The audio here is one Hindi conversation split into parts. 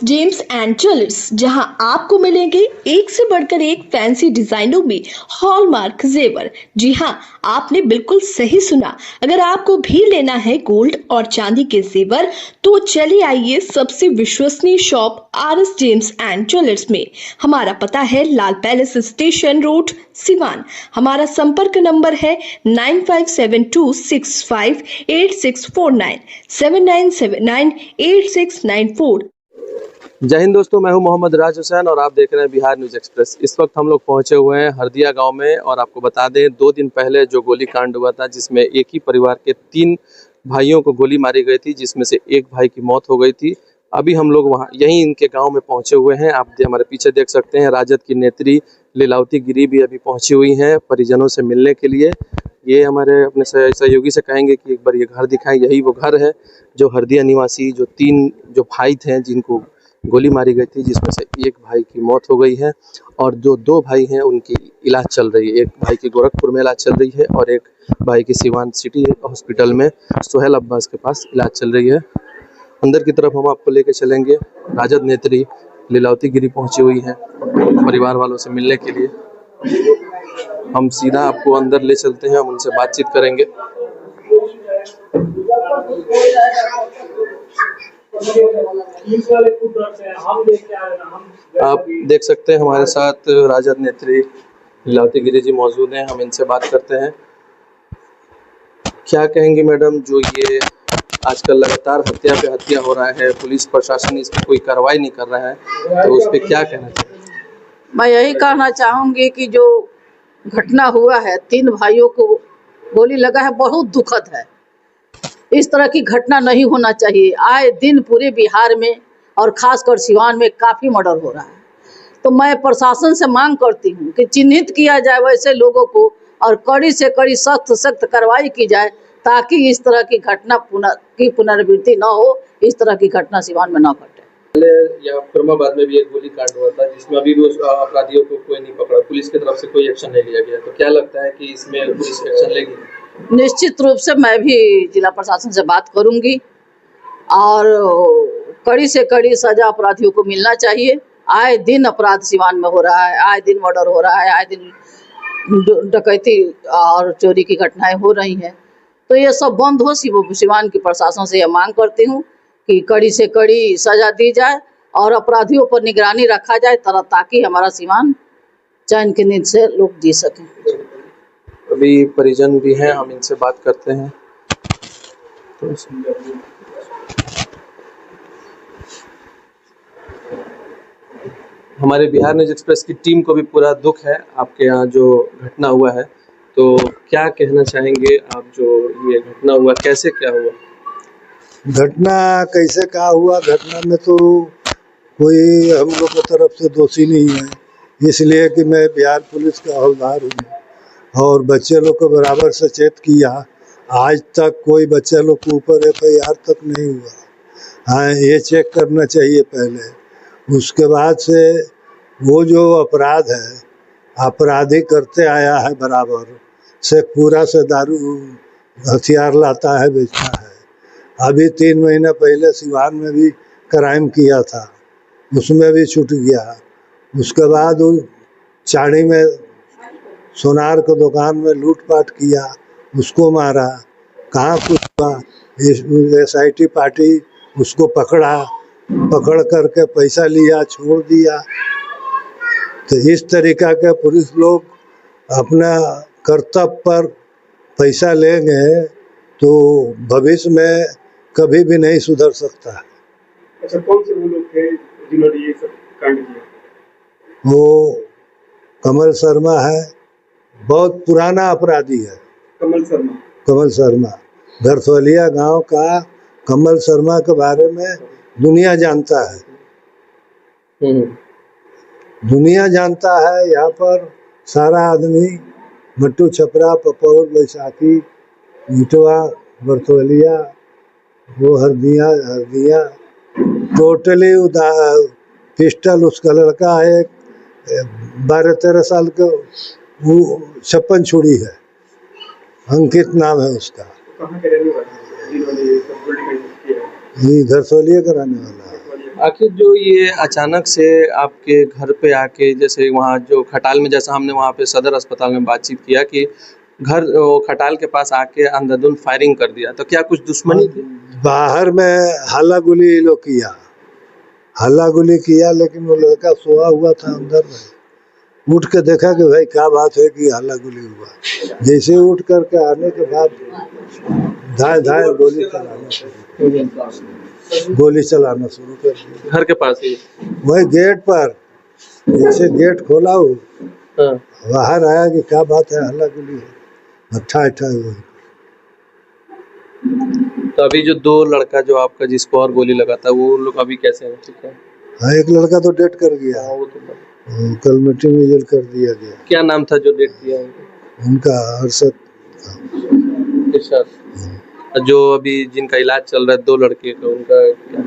जेम्स एंड ज्वेलर्स, जहां आपको मिलेंगे एक से बढ़कर एक फैंसी डिजाइनों में हॉलमार्क जेवर। जी हां, आपने बिल्कुल सही सुना। अगर आपको भी लेना है गोल्ड और चांदी के जेवर तो चलिए आइए सबसे विश्वसनीय shop RS James and jewellers में। हमारा पता है लाल पैलेस स्टेशन रोड, सिवान। हमारा संपर्क नंबर है 9572658649 79798694। जय हिंद दोस्तों, मैं हूं मोहम्मद राज हुसैन और आप देख रहे हैं बिहार न्यूज़ एक्सप्रेस। इस वक्त हम लोग पहुंचे हुए हैं हरदिया गांव में और आपको बता दें 2 दिन पहले जो गोली कांड हुआ था जिसमें एक ही परिवार के 3 भाइयों को गोली मारी गई थी, जिसमें से एक भाई की मौत हो गई थी। अभी हम लोग वहां यहीं इनके गांव में पहुंचे हुए हैं। आप हमारे पीछे देख सकते हैं राजद की नेत्री लीलावती गिरी भी अभी पहुंची हुई हैं परिजनों से मिलने के लिए। ये हमारे अपने सहयोगी से कहेंगे कि एक बार ये घर दिखाएं। यही वो घर है जो हरदिया निवासी जो 3 जो भाई थे जिनको गोली मारी गई थी, जिसमें से एक भाई की मौत हो गई है और जो 2 भाई हैं उनकी इलाज चल रही है। एक भाई की गोरखपुर में इलाज चल रही है और एक भाई की सिवान सिटी हॉस्पिटल में सोहेल अब्बास के पास इलाज चल रही है। अंदर की तरफ हम आपको लेके चलेंगे। राजद नेत्री लीलावती गिरी पहुंची हुई है परिवार वालों से मिलने के लिए। हम सीधा आपको अंदर ले चलते हैं, हम उनसे बातचीत करेंगे। आप देख सकते हैं हमारे साथ राजद नेत्री लीलावती गिरी जी मौजूद हैं, हम इनसे बात करते हैं। क्या कहेंगी मैडम, जो ये आजकल लगातार हत्या पे हत्या हो रहा है, पुलिस प्रशासन इस पर कोई कार्रवाई नहीं कर रहा है, तो उस पर क्या कहना चाहिए? मैं यही कहना चाहूंगी कि जो घटना हुआ है 3 भाइयों को गोली लगा है, बहुत दुखद है। इस तरह की घटना नहीं होना चाहिए। आए दिन पूरे बिहार में और खासकर सिवान में काफ़ी मर्डर हो रहा है। तो मैं प्रशासन से मांग करती हूँ कि चिन्हित किया जाए वैसे लोगों को और कड़ी से कड़ी सख्त कार्रवाई की जाए, ताकि इस तरह की घटना पुनरावृत्ति न हो। इस तरह की घटना सिवान में न घटे। पहले यहाँ फिरोजाबाद में भी एक गोली कांड हुआ था जिसमें अभी भी उस अपराधियों को कोई नहीं पकड़ा, पुलिस की तरफ से कोई एक्शन नहीं लिया गया, तो क्या लगता है कि इसमें पुलिस एक्शन लेगी? निश्चित रूप से मैं भी जिला प्रशासन से बात करूंगी और कड़ी से कड़ी सजा अपराधियों को मिलना चाहिए। आए दिन अपराध सिवान में हो रहा है, आए दिन मर्डर हो रहा है, आए दिन डकैती और चोरी की घटनाएं हो रही हैं। तो ये सब बंद हो। सिवान की प्रशासन से यह मांग करती हूँ कि कड़ी से कड़ी सजा दी जाए और अपराधियों पर निगरानी रखा जाए, ताकि हमारा सिवान चैन की नींद से लोग जी सकें। अभी परिजन भी हैं, हम इनसे बात करते हैं। तो हमारे बिहार न्यूज़ एक्सप्रेस की टीम को भी पूरा दुख है आपके यहाँ जो घटना हुआ है, तो क्या कहना चाहेंगे आप? जो ये घटना हुआ कैसे क्या हुआ? घटना कैसे क्या हुआ, घटना में तो कोई हम लोग की तरफ से दोषी नहीं है, इसलिए कि मैं बिहार पुलिस का हवलदार हूँ और बच्चे लोग को बराबर सचेत किया। आज तक कोई बच्चे लोग के ऊपर FIR तक नहीं हुआ। हाँ, ये चेक करना चाहिए पहले। उसके बाद से वो जो अपराध है, अपराधी करते आया है बराबर से, पूरा से दारू हथियार लाता है, बेचता है। अभी 3 महीने पहले सिवान में भी क्राइम किया था, उसमें भी छूट गया। उसके बाद वो चाड़ी में सोनार की दुकान में लूटपाट किया, उसको मारा। कहाँ कुछ हुआ, SIT पार्टी उसको पकड़ करके पैसा लिया, छोड़ दिया। तो इस तरीका के पुलिस लोग अपना कर्तव्य पर पैसा लेंगे तो भविष्य में कभी भी नहीं सुधर सकता। अच्छा, कौन से वो लोग थे जिन्होंने ये सब कांड किया? वो कमल शर्मा है, बहुत पुराना अपराधी है। कमल शर्मा घरसोलिया गांव का कमल शर्मा के बारे में दुनिया जानता है। दुनिया जानता है। यहाँ पर सारा आदमी मट्टू छपरा, पपौर, बैसाखी, इटवा, बरतौलिया, वो हरदिया टोटली पिस्टल उसका लड़का है, 12-13 साल का, वो 56 छुरी है। अंकित नाम है उसका। कहाँ के रहने वाले हैं जिन्होंने ये सब गोलीकांड किया है? ये घरसोलिया का रहने वाला है। आखिर जो ये अचानक से आपके घर पे आके, जैसे वहाँ जो खटाल में, जैसा हमने वहाँ पे सदर अस्पताल में बातचीत किया कि घर वो खटाल के पास आके अंधाधुंध फायरिंग कर दिया, तो क्या कुछ दुश्मनी थी? बाहर में हल्ला गुली लोग किया, हल्ला गुली किया, लेकिन वो लड़का सोया हुआ था अंदर में। उठ के देखा कि भाई क्या बात है कि हल्ला गुली हुआ। जैसे उठ करके आने के बाद धाए धाए गोली चलाना शुरू कर दिया घर के पास ही? वही गेट पर। जैसे गेट खोला हो, हाँ। बाहर आया कि क्या बात है, हल्ला गुली है, अच्छा अच्छा हुआ। तो अभी जो दो लड़का जो आपका जिसको और गोली लगा था, वो लोग अभी कैसे हैं? ठीक है? हाँ, एक लड़का तो डेथ कर गया, हाँ, वो तो वो कल मिट्टी में जल कर दिया गया। क्या नाम था जो डेट किया उनको? उनका अरशद। इरशाद। जो अभी जिनका इलाज चल रहा है, दो लड़के का, उनका क्या?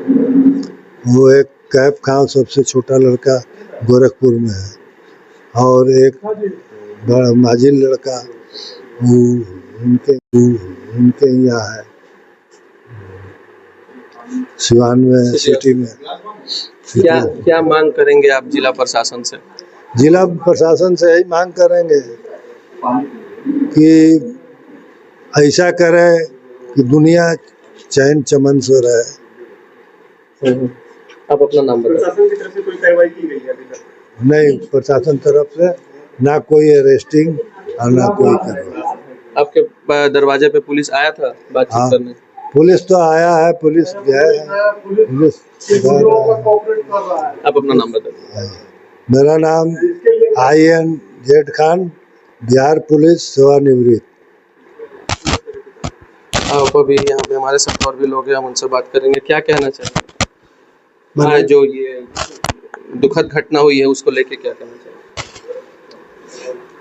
वो एक कैफ खान सबसे छोटा लड़का गोरखपुर में है, और एक बड़ा माजिल लड़का वो उनके यहाँ है, सिवान में सिटी में। क्या मांग करेंगे आप जिला प्रशासन से? जिला प्रशासन से यही मांग करेंगे कि ऐसा करे कि दुनिया चैन चमन से रहे। आप अपना नाम बताएं। प्रशासन की तरफ से कोई कार्रवाई की गई है अभी तक? नहीं, प्रशासन तरफ से ना कोई अरेस्टिंग और ना कोई कार्रवाई। आपके दरवाजे पे पुलिस आया था बातचीत हाँ, करने? पुलिस तो आया है, पुलिस गया है, पुलिस। आप अपना नाम बताइए। मेरा नाम INZ खान, बिहार पुलिस सेवानिवृत्त। आप अभी यहाँ पे हमारे साथ और भी लोग हैं, हम उनसे बात करेंगे। क्या कहना चाहिए? हाँ, जो ये दुखद घटना हुई है उसको लेके क्या कहना चाहिए?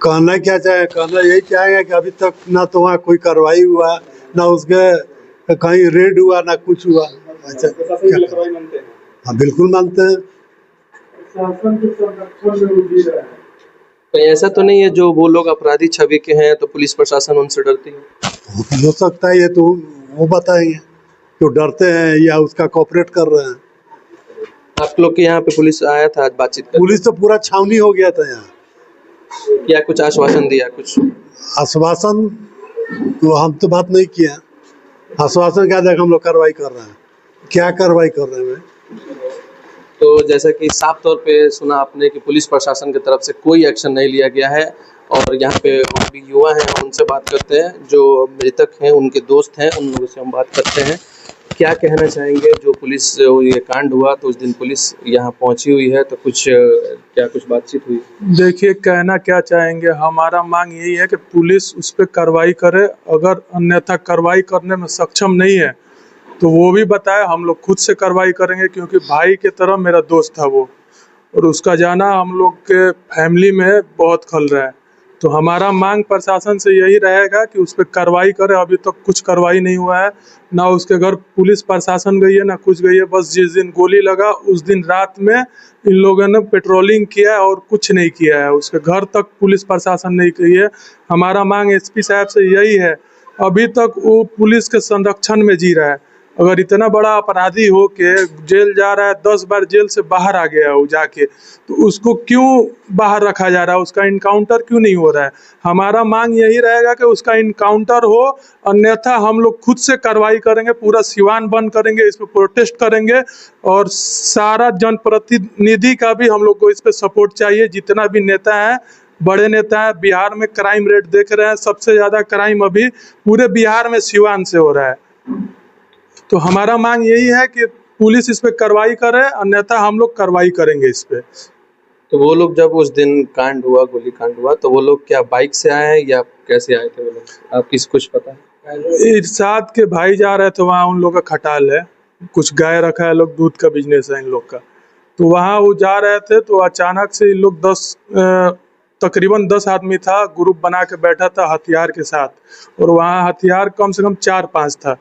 कहना क्या चाहे, कहना यही चाहेंगे कि अभी तक ना तो वहाँ कोई कार्रवाई हुआ, ना उसके कहीं रेड हुआ, ना कुछ हुआ। अच्छा, प्रशासन की लापरवाही मानते हैं? हाँ, बिल्कुल मानते हैं। शासन के संरक्षण में रुचि रहा है। कहीं ऐसा तो नहीं है जो वो लोग अपराधी छवि के हैं तो पुलिस प्रशासन उनसे डरती है? हो सकता है, ये तो वो बताएंगे तो डरते हैं या उसका कोऑपरेट कर रहे हैं। आप लोग के यहाँ पे पुलिस आया था आज बातचीत करने? पुलिस तो पूरा छावनी हो गया था यहाँ। क्या कुछ आश्वासन दिया? कुछ आश्वासन तो हम तो बात नहीं किया। आश्वासन क्या देगा, हम लोग कार्रवाई कर रहे हैं। क्या कार्रवाई कर रहे हैं? तो जैसा कि साफ तौर पे सुना आपने कि पुलिस प्रशासन की तरफ से कोई एक्शन नहीं लिया गया है, और यहाँ पे और भी युवा हैं, हम उनसे बात करते हैं। जो मृतक हैं उनके दोस्त हैं, उन लोगों से हम बात करते हैं। क्या कहना चाहेंगे? जो पुलिस ये कांड हुआ तो उस दिन पुलिस यहाँ पहुँची हुई है, तो कुछ बातचीत हुई? देखिए, कहना क्या चाहेंगे, हमारा मांग यही है कि पुलिस उस पर कार्रवाई करे। अगर अन्यथा कार्रवाई करने में सक्षम नहीं है तो वो भी बताए, हम लोग खुद से कार्रवाई करेंगे, क्योंकि भाई की तरह मेरा दोस्त था वो, और उसका जाना हम लोग के फैमिली में बहुत खल रहा है। तो हमारा मांग प्रशासन से यही रहेगा कि उस पर कार्रवाई करे। अभी तक कुछ कार्रवाई नहीं हुआ है, ना उसके घर पुलिस प्रशासन गई है ना कुछ गई है। बस जिस दिन गोली लगा उस दिन रात में इन लोगों ने पेट्रोलिंग किया है और कुछ नहीं किया है, उसके घर तक पुलिस प्रशासन नहीं गई है। हमारा मांग SP साहब से यही है, अभी तक वो पुलिस के संरक्षण में जी रहा है। अगर इतना बड़ा अपराधी हो के जेल जा रहा है, 10 बार जेल से बाहर आ गया वो जाके, तो उसको क्यों बाहर रखा जा रहा है? उसका इनकाउंटर क्यों नहीं हो रहा है? हमारा मांग यही रहेगा कि उसका इनकाउंटर हो, अन्यथा हम लोग खुद से कार्रवाई करेंगे, पूरा सिवान बंद करेंगे, इस पर प्रोटेस्ट करेंगे। और सारा जनप्रतिनिधि का भी हम लोग को इस पर सपोर्ट चाहिए। जितना भी नेता है, बड़े नेता है, बिहार में क्राइम रेट देख रहे हैं, सबसे ज़्यादा क्राइम अभी पूरे बिहार में सिवान से हो रहा है। तो हमारा मांग यही है कि पुलिस इस पे कार्रवाई करे, अन्यथा हम लोग कार्रवाई करेंगे इस पे। तो वो लोग जब उस दिन कांड हुआ, गोली कांड हुआ, तो वो लोग क्या बाइक से आए हैं या कैसे आए थे वो लोग? आप किसी कुछ पता है? इरशाद के भाई जा रहे थे वहाँ, उन लोग का खटाल है, कुछ गाय रखा है, लोग दूध का बिजनेस है इन लोग का। तो वहाँ वो जा रहे थे तो अचानक से इन लोग तकरीबन 10 आदमी था, ग्रुप बना के बैठा था हथियार के साथ, और वहाँ हथियार कम से कम 4-5 था।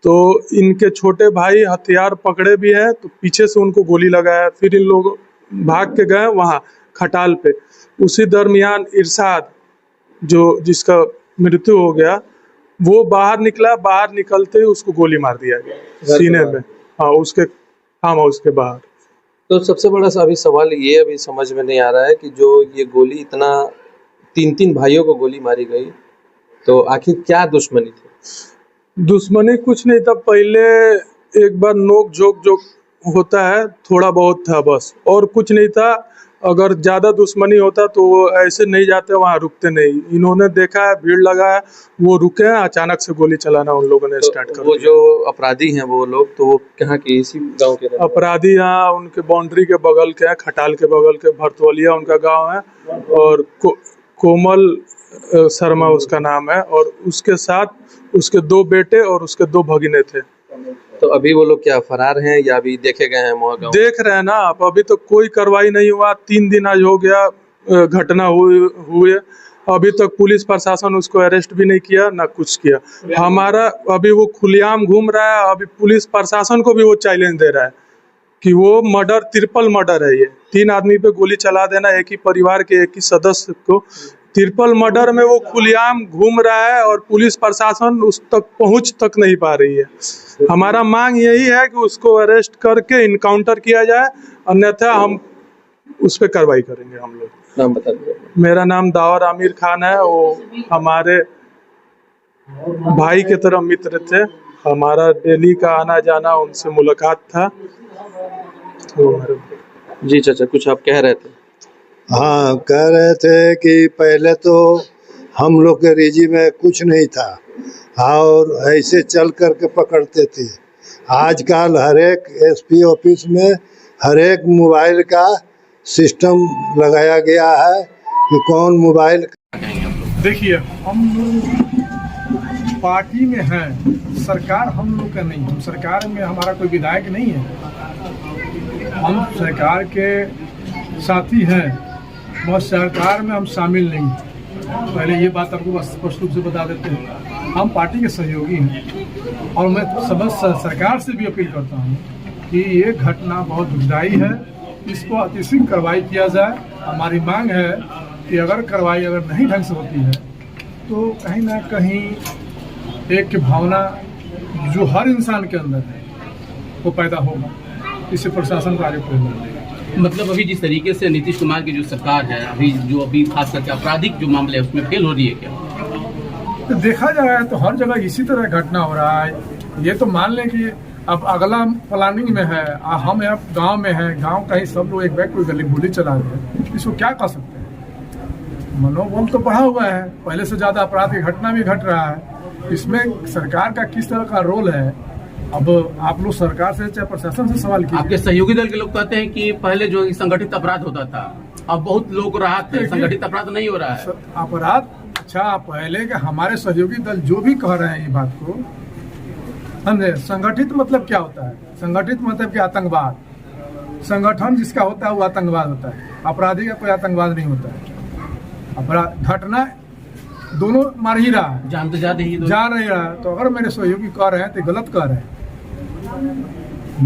तो इनके छोटे भाई हथियार पकड़े भी हैं, तो पीछे से उनको गोली लगाया। फिर इन लोग भाग के गए वहाँ खटाल पे। उसी दरमियान इरशाद जिसका मृत्यु हो गया, वो बाहर निकला, बाहर निकलते ही उसको गोली मार दिया गया सीने में। हाँ, उसके फार्म हाउस के बाहर। तो सबसे बड़ा अभी सवाल ये अभी समझ में नहीं आ रहा है कि जो ये गोली इतना 3 भाइयों को गोली मारी गई, तो आखिर क्या दुश्मनी थी? दुश्मनी कुछ नहीं था, पहले एक बार नोक झोंक जो होता है थोड़ा बहुत था बस, और कुछ नहीं था। अगर ज़्यादा दुश्मनी होता तो वो ऐसे नहीं जाते, वहाँ रुकते नहीं। इन्होंने देखा है भीड़ लगा है, वो रुके हैं, अचानक से गोली चलाना उन लोगों ने स्टार्ट कर वो दिया। जो अपराधी हैं वो लोग, तो वो कहाँ के, इसी गांव के रहने वाले? अपराधी यहाँ उनके बाउंड्री के बगल के हैं, खटाल के बगल के, भरतवलिया उनका गांव है, और कोमल शर्मा उसका नाम है, और उसके साथ उसके 2 बेटे और उसके 2 भगिने थे। तो अभी वो लोग क्या फरार हैं या अभी देखे गए हैं मोहा गाँव? देख रहे हैं ना आप, अभी तो कोई कार्रवाई नहीं हुआ। 3 दिन आज हो गया घटना हुए, अभी तक पुलिस प्रशासन उसको अरेस्ट भी नहीं किया, ना कुछ किया। हमारा अभी वो खुलेआम घूम रहा है, अभी पुलिस प्रशासन को भी वो चैलेंज दे रहा है कि वो मर्डर, ट्रिपल मर्डर है ये। 3 आदमी पे गोली चला देना, एक ही परिवार के एक ही सदस्य को, ट्रिपल मर्डर में वो खुलेआम घूम रहा है, और पुलिस प्रशासन उस तक पहुंच तक नहीं पा रही है। हमारा मांग यही है कि उसको अरेस्ट करके इनकाउंटर किया जाए, अन्यथा हम उस पर कार्रवाई करेंगे। हम लोग, नाम बता दीजिए। मेरा नाम दावर आमिर खान है, वो हमारे भाई के तरह मित्र थे, हमारा डेली का आना जाना, उनसे मुलाकात था। तो जी चाचा, कुछ आप कह रहे थे? हाँ, कह रहे थे कि पहले तो हम लोग के रिजी में कुछ नहीं था और ऐसे चल करके पकड़ते थे। आजकल हर एक एसपी ऑफिस में हर एक मोबाइल का सिस्टम लगाया गया है कि कौन मोबाइल। देखिए, हम लोग पार्टी में हैं, सरकार हम लोग का नहीं। हम सरकार में, हमारा कोई विधायक नहीं है, हम सरकार के साथी हैं, बस सरकार में हम शामिल नहीं। पहले ये बात आपको स्पष्ट रूप से बता देते हैं, हम पार्टी के सहयोगी हैं। और मैं सरकार से भी अपील करता हूँ कि ये घटना बहुत दुखदायी है, इसको अतिशीघ्र कार्रवाई किया जाए। हमारी मांग है कि अगर कार्रवाई अगर नहीं ढंग से होती है तो कहीं ना कहीं एक की भावना जो हर इंसान के अंदर है वो पैदा होगा, इससे प्रशासन को आगे बढ़ेगा। मतलब अभी जिस तरीके से नीतीश कुमार की जो सरकार है, अभी खास करके आपराधिक जो मामले हैं उसमें फेल हो रही है क्या? तो देखा जाए तो हर जगह इसी तरह घटना हो रहा है। ये तो मान लें कि अब अगला प्लानिंग में है, हम अब गांव में हैं, गांव का ही सब लोग एक बैग कोई गली बोली चला रहे हैं, इसको क्या कर सकते हैं? मनोबल तो बढ़ा हुआ है, पहले से ज़्यादा अपराध की घटना भी घट रहा है। इसमें सरकार का किस तरह का रोल है, अब आप लोग सरकार से चाहे प्रशासन से सवाल कीजिए। आपके सहयोगी दल के लोग कहते हैं कि पहले जो संगठित अपराध होता था, अब बहुत लोग राहत थे, संगठित अपराध नहीं हो रहा है। अपराध, अच्छा, पहले के हमारे सहयोगी दल जो भी कह रहे हैं ये बात को, समझे? संगठित मतलब क्या होता है? संगठित मतलब कि आतंकवाद। संगठन जिसका होता है वो आतंकवाद होता है, अपराधी का कोई आतंकवाद नहीं होता है। अपराध घटना दोनों मार ही रहा है, जान तो जा रही है। तो अगर मेरे सहयोगी कह रहे हैं तो गलत कह रहे हैं,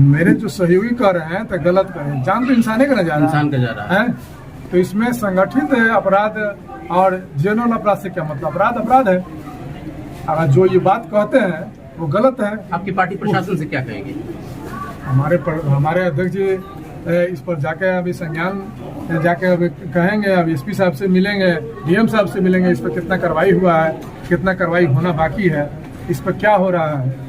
मेरे जो सहयोगी कह रहे हैं तो गलत कह रहे हैं। जान तो इंसान का जा रहा है। तो इसमें संगठित अपराध और जनरल अपराध से क्या मतलब? अपराध है। अगर जो ये बात कहते हैं वो गलत है। आपकी पार्टी प्रशासन से क्या कहेंगे? हमारे अध्यक्ष जी इस पर जाके अभी संज्ञान जाके अभी कहेंगे, अब एसपी साहब से मिलेंगे, डीएम साहब से मिलेंगे, इस पर कितना कार्रवाई हुआ है, कितना कार्रवाई होना बाकी है, इस पर क्या हो रहा है।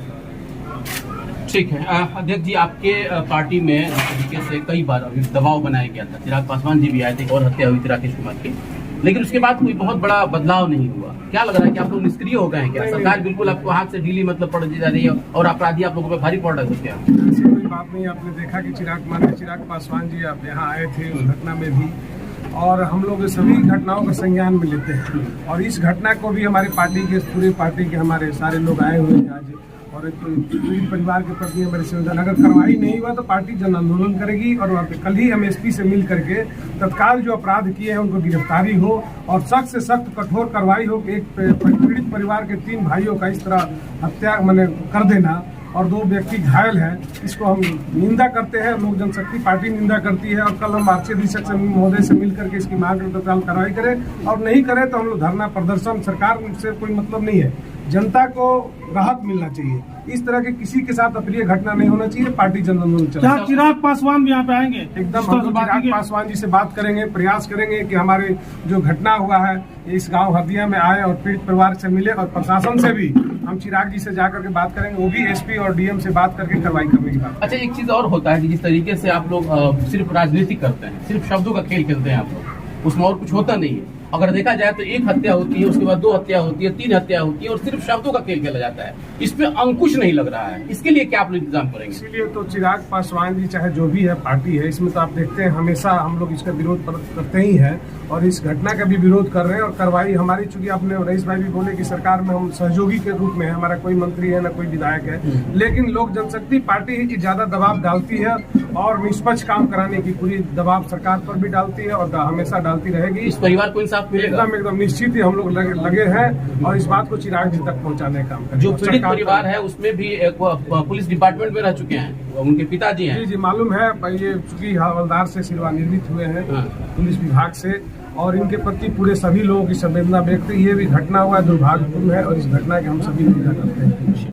ठीक है अध्यक्ष जी, आपके पार्टी में जिस तरीके से कई बार अभी दबाव बनाया गया था, चिराग पासवान जी भी आए थे और हत्या हुई थी राकेश कुमार की, लेकिन उसके बाद कोई बहुत बड़ा बदलाव नहीं हुआ। क्या लग रहा है कि आप लोग निष्क्रिय हो गए हैं क्या? सरकार बिल्कुल आपको हाथ से ढीली मतलब पड़ जा रही है और अपराधी आप लोगों पे भारी पड़ रहे हैं क्या? ऐसी कोई बात नहीं। आपने देखा कि चिराग पासवान जी आप यहाँ आए थे उस घटना में भी, और हम लोग सभी घटनाओं का संज्ञान में लेते हैं, और इस घटना को भी हमारी पार्टी के, पूरी पार्टी के हमारे सारे लोग आए हुए हैं आज, और एक पीड़ित परिवार के प्रति हमारी संवेदना। अगर कार्रवाई नहीं हुआ तो पार्टी जन आंदोलन करेगी, और कल ही हम एसपी से मिल करके तत्काल जो अपराध किए हैं उनको गिरफ्तारी हो और सख्त से सख्त कठोर कार्रवाई हो। एक पीड़ित परिवार के 3 भाइयों का इस तरह हत्या कर देना और 2 व्यक्ति घायल हैं, इसको हम निंदा करते हैं। लोक जनशक्ति पार्टी निंदा करती है, और कल हम मार्क्सिस्ट अधीक्षक महोदय से मिल करके इसकी मांग तत्काल कार्रवाई करें, और नहीं करें तो हम लोग धरना प्रदर्शन, सरकार से कोई मतलब नहीं है, जनता को राहत मिलना चाहिए। इस तरह के किसी के साथ अप्रिय घटना नहीं होना चाहिए। पार्टी जन आंदोलन चला। क्या चिराग पासवान भी यहाँ पे आएंगे? एकदम हम लोग चिराग पासवान जी से बात करेंगे, प्रयास करेंगे कि हमारे जो घटना हुआ है इस गांव हरदिया में आए और पीड़ित परिवार से मिले, और प्रशासन से भी हम चिराग जी से जाकर के बात करेंगे, वो भी एसपी और डीएम से बात करके कार्रवाई करने की बात। अच्छा, एक चीज और होता है कि जिस तरीके से आप लोग सिर्फ राजनीति करते हैं, सिर्फ शब्दों का खेल खेलते हैं आप लोग, उसमें और कुछ होता नहीं है। अगर देखा जाए तो एक हत्या होती है, उसके बाद 2 हत्या होती है, 3 हत्या होती है, और सिर्फ शब्दों का खेल खेला जाता है। इसमें अंकुश नहीं लग रहा है। इसके लिए क्या आप लोग इंतजाम करेंगे? इसीलिए तो चिराग पासवान जी चाहे जो भी है पार्टी है, इसमें तो आप देखते हैं हमेशा हम लोग इसका विरोध करते ही हैं और इस घटना का भी विरोध कर रहे हैं। और कार्रवाई हमारी, चूंकि आपने रईस भाई भी बोले कि सरकार में हम सहयोगी के रूप में है, हमारा कोई मंत्री है ना कोई विधायक है, लेकिन लोक जनशक्ति पार्टी ही ज्यादा दबाव डालती है और निष्पक्ष काम कराने की पूरी दबाव सरकार पर भी डालती है और हमेशा डालती रहेगी। इस परिवार को इंसाफ मिलेगा? एकदम निश्चित ही हम लोग लगे हैं और इस बात को चिराग जी तक पहुंचाने का काम करेंगे। जो पीड़ित परिवार है उसमें भी एक पुलिस डिपार्टमेंट में रह चुके हैं, उनके पिताजी हैं। जी मालूम है, ये चूंकि हवलदार से सेवानिवृत्त हुए हैं पुलिस विभाग से, और इनके प्रति पूरे सभी लोगों की संवेदना व्यक्त। ये भी घटना हुआ है, दुर्भाग्यपूर्ण है और इस घटना के हम सभी निंदा करते हैं।